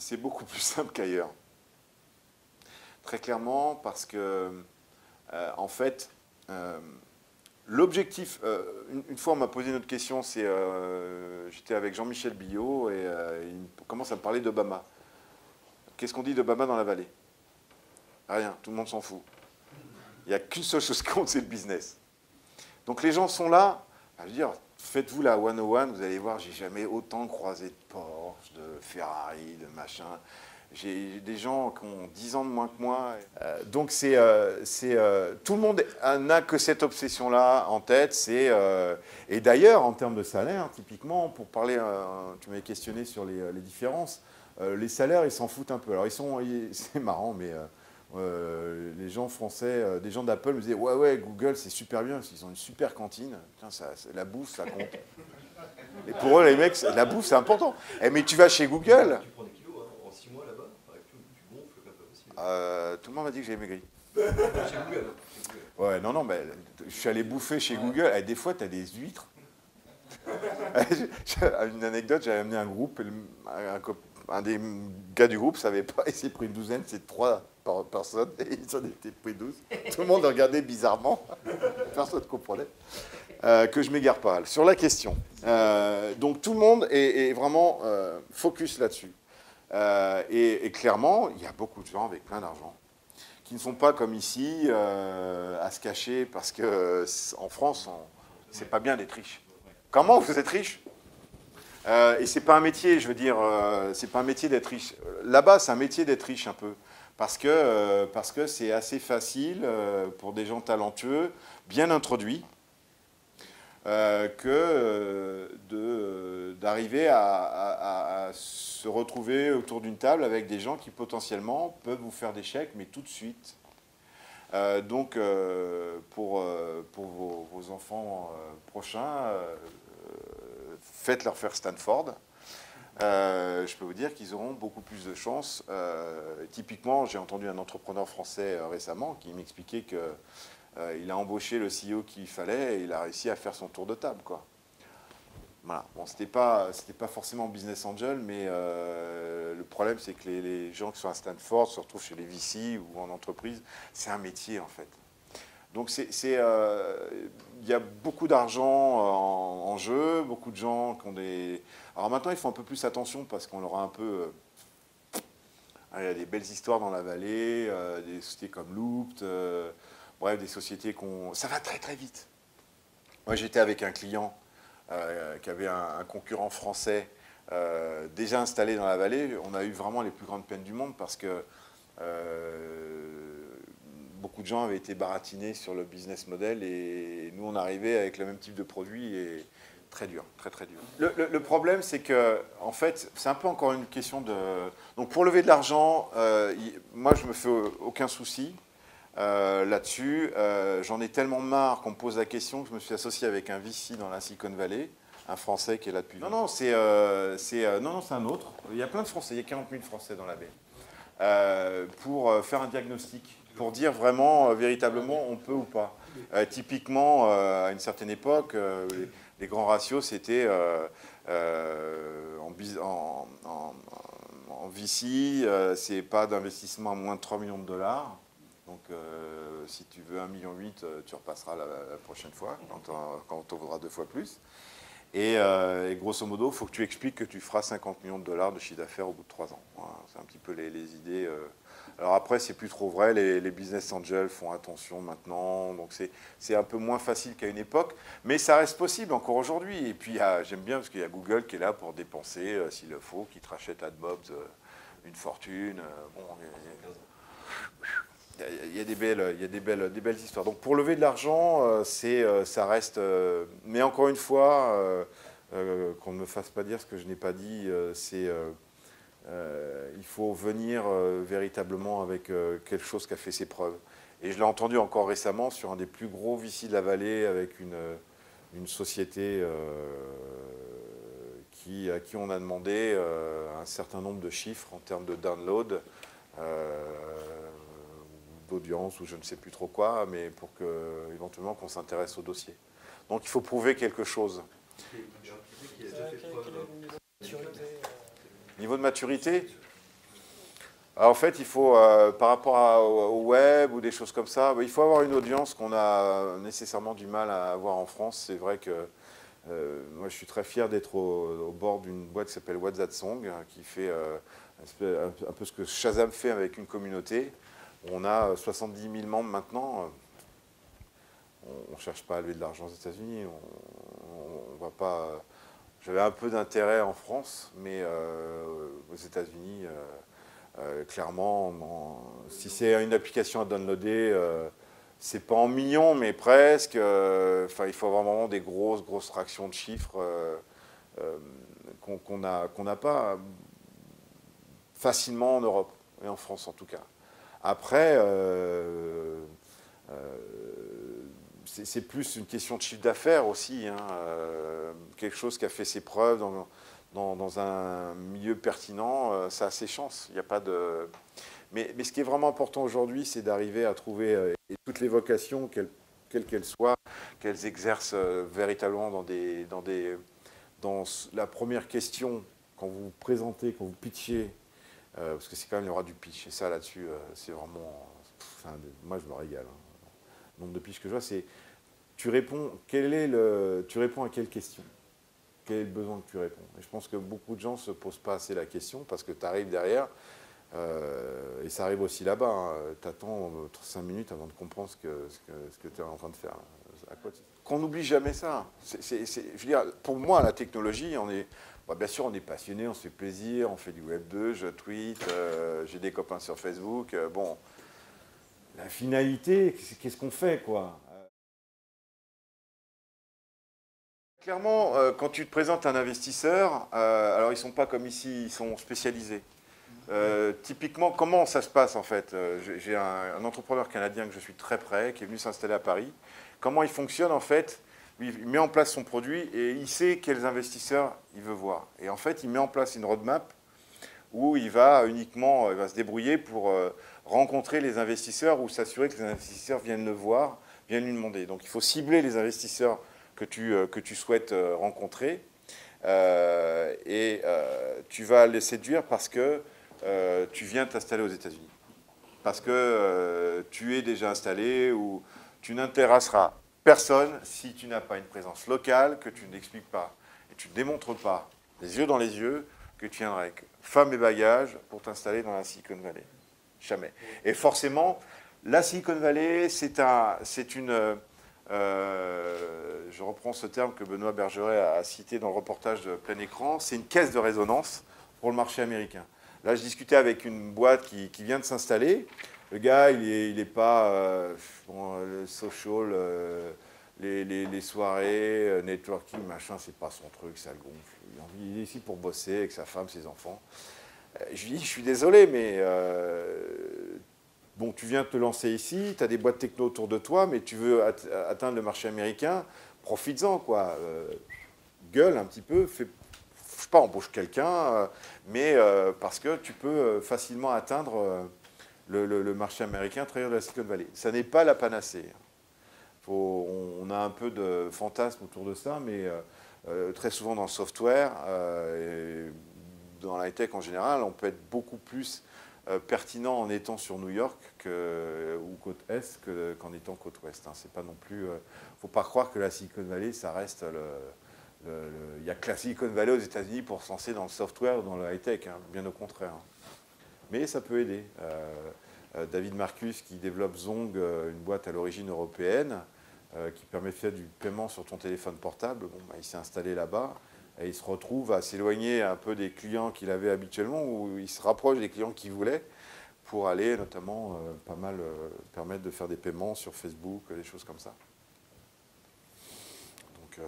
C'est beaucoup plus simple qu'ailleurs. Très clairement, parce que, en fait, l'objectif, une fois on m'a posé une autre question, j'étais avec Jean-Michel Billot et il commence à me parler d'Obama. Qu'est-ce qu'on dit d'Obama dans la vallée? Rien, tout le monde s'en fout. Il n'y a qu'une seule chose qui compte, c'est le business. Donc les gens sont là, je veux dire, faites-vous la 101, vous allez voir, j'ai jamais autant croisé de Porsche, de Ferrari, de machin. J'ai des gens qui ont 10 ans de moins que moi. Donc tout le monde n'a que cette obsession-là en tête. Et d'ailleurs, en termes de salaire, typiquement, pour parler, tu m'avais questionné sur les différences, les salaires, ils s'en foutent un peu. Alors, c'est marrant, mais les gens français, des gens d'Apple me disaient « Ouais, Google, c'est super bien, parce qu'ils ont une super cantine. Putain, la bouffe, ça compte. » Et pour eux, les mecs, la bouffe, c'est important. Eh, mais tu vas chez Google... tout le monde m'a dit que j'avais maigri. Chez Google. Ouais, non, mais je suis allé bouffer chez Google. Et des fois, tu as des huîtres. Une anecdote, j'avais amené un groupe. Un des gars du groupe ne savait pas. Il s'est pris une douzaine, c'est 3 personnes. Et ils en étaient pris 12. Tout le monde regardait bizarrement. Personne ne comprenait. Que je ne m'égare pas. Sur la question. Donc, tout le monde est vraiment focus là-dessus. Et clairement, il y a beaucoup de gens avec plein d'argent qui ne sont pas comme ici à se cacher parce qu'en France, c'est pas bien d'être riche. Comment vous êtes riche? Et c'est pas un métier, je veux dire, c'est pas un métier d'être riche. Là-bas, c'est un métier d'être riche un peu parce que c'est assez facile pour des gens talentueux, bien introduits, d'arriver à se retrouver autour d'une table avec des gens qui potentiellement peuvent vous faire des chèques, mais tout de suite. Donc, pour vos enfants prochains, faites-leur faire Stanford. Je peux vous dire qu'ils auront beaucoup plus de chance. Typiquement, j'ai entendu un entrepreneur français récemment qui m'expliquait que il a embauché le CEO qu'il fallait et il a réussi à faire son tour de table, quoi. Voilà. Bon, c'était pas forcément business angel, mais le problème, c'est que les gens qui sont à Stanford se retrouvent chez les VC ou en entreprise. C'est un métier, en fait. Donc, il y a beaucoup d'argent en jeu, beaucoup de gens qui ont des... Alors maintenant, ils font un peu plus attention parce qu'on leur a un peu... il y a des belles histoires dans la vallée, des sociétés comme Looped, bref, des sociétés ça va très très vite. Moi, j'étais avec un client qui avait un concurrent français déjà installé dans la vallée. On a eu vraiment les plus grandes peines du monde parce que beaucoup de gens avaient été baratinés sur le business model et nous, on arrivait avec le même type de produit et très dur, très très dur. Le problème, c'est que, en fait, c'est un peu encore une question de... Donc, pour lever de l'argent, moi, je me fais aucun souci. Là-dessus, j'en ai tellement marre qu'on me pose la question que je me suis associé avec un VC dans la Silicon Valley, un Français qui est là depuis... Non, c'est un autre. Il y a plein de Français, il y a 40 000 Français dans la baie. Pour faire un diagnostic, pour dire vraiment, véritablement, on peut ou pas. Typiquement, à une certaine époque, les grands ratios, c'était en VC, c'est pas d'investissement à moins de 3 millions de dollars. Donc, si tu veux 1,8 million, tu repasseras la prochaine fois, quand on vaudra 2 fois plus. Et grosso modo, il faut que tu expliques que tu feras 50 millions de dollars de chiffre d'affaires au bout de 3 ans. Voilà, c'est un petit peu les idées. Alors après, c'est plus trop vrai. Les business angels font attention maintenant. Donc, c'est un peu moins facile qu'à une époque. Mais ça reste possible encore aujourd'hui. Et puis, j'aime bien parce qu'il y a Google qui est là pour dépenser, s'il le faut, qui te rachète AdMobs une fortune. Bon, il y a des belles histoires. Donc pour lever de l'argent, ça reste... mais encore une fois, qu'on ne me fasse pas dire ce que je n'ai pas dit, il faut venir véritablement avec quelque chose qui a fait ses preuves. Et je l'ai entendu encore récemment sur un des plus gros VC de la vallée avec une société à qui on a demandé un certain nombre de chiffres en termes de download, d'audience ou je ne sais plus trop quoi, mais pour que, éventuellement qu'on s'intéresse au dossier. Donc il faut prouver quelque chose. Niveau de maturité, alors, en fait, il faut, par rapport au web ou des choses comme ça, il faut avoir une audience qu'on a nécessairement du mal à avoir en France. C'est vrai que moi, je suis très fier d'être au bord d'une boîte qui s'appelle What's That Song, qui fait un peu ce que Shazam fait avec une communauté. On a 70 000 membres maintenant. On ne cherche pas à lever de l'argent aux États-Unis. On va pas. J'avais un peu d'intérêt en France, mais aux États-Unis, clairement, si c'est une application à downloader, c'est pas en millions, mais presque. Il faut avoir vraiment des grosses tractions de chiffres qu'on n'a pas facilement en Europe, et en France en tout cas. Après, c'est plus une question de chiffre d'affaires aussi, hein, quelque chose qui a fait ses preuves dans un milieu pertinent, ça a ses chances. Il n'y a pas de... Mais ce qui est vraiment important aujourd'hui, c'est d'arriver à trouver toutes les vocations, quelles qu'elles soient, qu'elles exercent véritablement dans la première question, quand vous vous présentez, quand vous pitchez, parce que c'est quand même, il y aura du pitch, et ça là-dessus, c'est vraiment... moi, je me régale. Hein. Le nombre de pitch que je vois, c'est... Tu réponds à quelle question? Quel est le besoin que tu réponds? Et je pense que beaucoup de gens ne se posent pas assez la question parce que tu arrives derrière, et ça arrive aussi là-bas, hein, tu attends 5 minutes avant de comprendre ce que tu es en train de faire. Qu'on n'oublie jamais ça. Je veux dire, pour moi, la technologie, bien sûr, on est passionné, on se fait plaisir, on fait du Web 2, je tweet, j'ai des copains sur Facebook. Bon, la finalité, qu'est-ce qu'on fait, quoi? Clairement, quand tu te présentes à un investisseur, alors ils ne sont pas comme ici, ils sont spécialisés. Typiquement, comment ça se passe en fait? J'ai un entrepreneur canadien que je suis très près, qui est venu s'installer à Paris. Comment il fonctionne en fait? Il met en place son produit et il sait quels investisseurs il veut voir. Et en fait, il met en place une roadmap où il va se débrouiller pour rencontrer les investisseurs ou s'assurer que les investisseurs viennent le voir, viennent lui demander. Donc il faut cibler les investisseurs que tu souhaites rencontrer tu vas les séduire parce que tu viens t'installer aux États-Unis. Parce que tu es déjà installé ou tu n'intéresseras personne si tu n'as pas une présence locale, que tu n'expliques pas et tu ne démontres pas, les yeux dans les yeux, que tu viendras avec femme et bagages pour t'installer dans la Silicon Valley. Jamais. Et forcément, la Silicon Valley, c'est une... je reprends ce terme que Benoît Bergeret a cité dans le reportage de Plein Écran, c'est une caisse de résonance pour le marché américain. Là, je discutais avec une boîte qui vient de s'installer. Le gars, il est pas le social, les soirées, networking, machin, c'est pas son truc, ça le gonfle. Il est ici pour bosser avec sa femme, ses enfants. Je lui dis, je suis désolé, mais bon, tu viens te lancer ici, tu as des boîtes techno autour de toi, mais tu veux atteindre le marché américain, profites-en, quoi. Gueule un petit peu, je sais pas, embauche quelqu'un, mais parce que tu peux facilement atteindre le marché américain à travers de la Silicon Valley. Ça n'est pas la panacée. On a un peu de fantasme autour de ça, mais très souvent dans le software, et dans la high-tech en général, on peut être beaucoup plus pertinent en étant sur New York ou côte Est qu'en étant côte Ouest. Hein. C'est pas non plus... faut pas croire que la Silicon Valley, ça reste il n'y a que la Silicon Valley aux États-Unis pour se lancer dans le software ou dans le high-tech, hein, bien au contraire. Hein. Mais ça peut aider. David Marcus, qui développe Zong, une boîte à l'origine européenne, qui permet de faire du paiement sur ton téléphone portable, bon, il s'est installé là-bas et il se retrouve à s'éloigner un peu des clients qu'il avait habituellement, ou il se rapproche des clients qu'il voulait pour aller notamment pas mal permettre de faire des paiements sur Facebook, des choses comme ça. Donc,